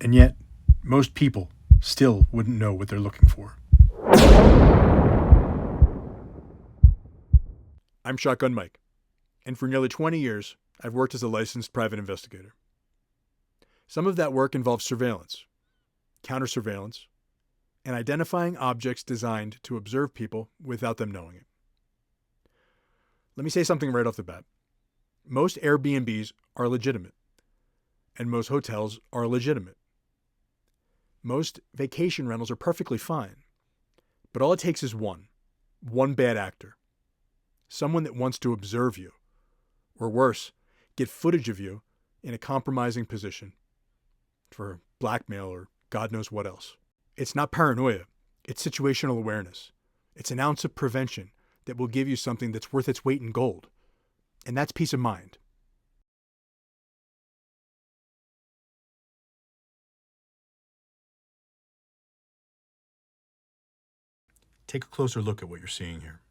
And yet, most people still wouldn't know what they're looking for. I'm Shotgun Mike, and for nearly 20 years, I've worked as a licensed private investigator. Some of that work involves surveillance, counter-surveillance, and identifying objects designed to observe people without them knowing it. Let me say something right off the bat. Most Airbnbs are legitimate, and most hotels are legitimate. Most vacation rentals are perfectly fine, but all it takes is one bad actor, someone that wants to observe you, or worse, get footage of you in a compromising position for blackmail or God knows what else. It's not paranoia, it's situational awareness. It's an ounce of prevention that will give you something that's worth its weight in gold, and that's peace of mind. Take a closer look at what you're seeing here.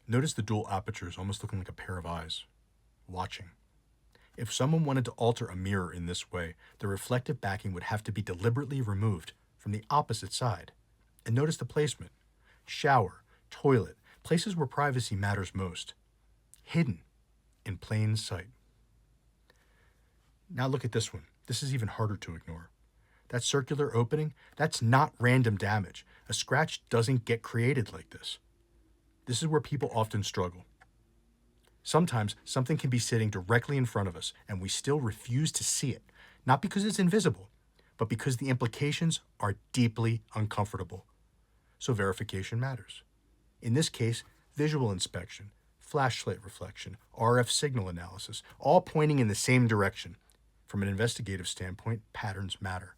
Notice the dual apertures almost looking like a pair of eyes, watching. If someone wanted to alter a mirror in this way, the reflective backing would have to be deliberately removed from the opposite side. And notice the placement. Shower, toilet, places where privacy matters most. Hidden, in plain sight. Now look at this one. This is even harder to ignore. That circular opening, that's not random damage. A scratch doesn't get created like this. This is where people often struggle. Sometimes something can be sitting directly in front of us and we still refuse to see it, not because it's invisible, but because the implications are deeply uncomfortable. So verification matters. In this case, visual inspection, flashlight reflection, RF signal analysis, all pointing in the same direction. From an investigative standpoint, patterns matter,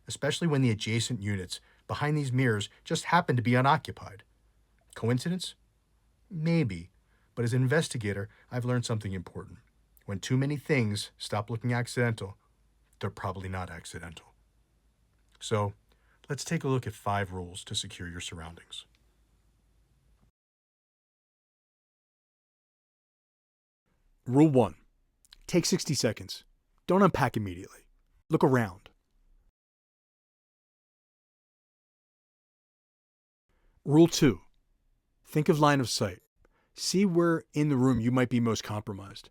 especially when the adjacent units behind these mirrors just happen to be unoccupied. Coincidence? Maybe. But as an investigator, I've learned something important. When too many things stop looking accidental, they're probably not accidental. So, let's take a look at 5 rules to secure your surroundings. Rule 1. Take 60 seconds. Don't unpack immediately. Look around. Rule 2. Think of line of sight. See where in the room you might be most compromised.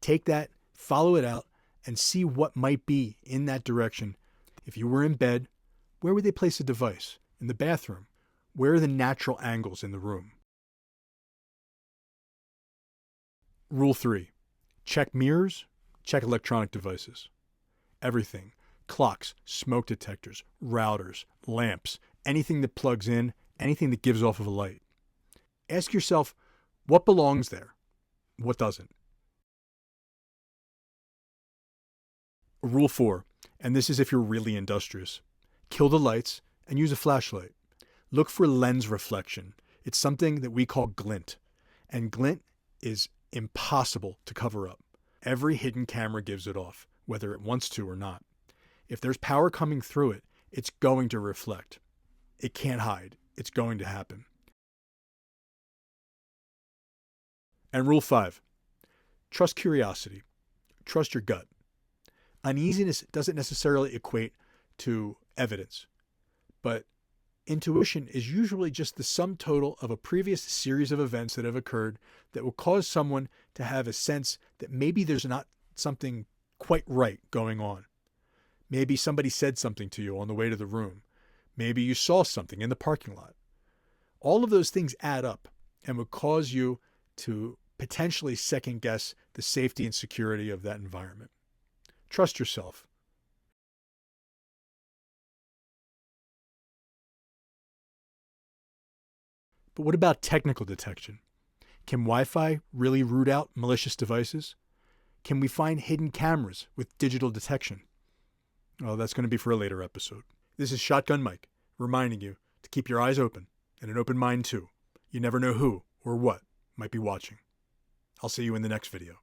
Take that, follow it out, and see what might be in that direction. If you were in bed, where would they place a device? In the bathroom? Where are the natural angles in the room? Rule 3. Check mirrors, check electronic devices. Everything. Clocks, smoke detectors, routers, lamps, anything that plugs in, anything that gives off of a light. Ask yourself, what belongs there? What doesn't? Rule 4, and this is if you're really industrious. Kill the lights and use a flashlight. Look for lens reflection. It's something that we call glint. And glint is impossible to cover up. Every hidden camera gives it off, whether it wants to or not. If there's power coming through it, it's going to reflect. It can't hide. It's going to happen. And rule 5, trust curiosity. Trust your gut. Uneasiness doesn't necessarily equate to evidence, but intuition is usually just the sum total of a previous series of events that have occurred that will cause someone to have a sense that maybe there's not something quite right going on. Maybe somebody said something to you on the way to the room. Maybe you saw something in the parking lot. All of those things add up and would cause you to potentially second guess the safety and security of that environment. Trust yourself. But what about technical detection? Can Wi-Fi really root out malicious devices? Can we find hidden cameras with digital detection? Well, that's going to be for a later episode. This is Shotgun Mike, reminding you to keep your eyes open and an open mind too. You never know who or what might be watching. I'll see you in the next video.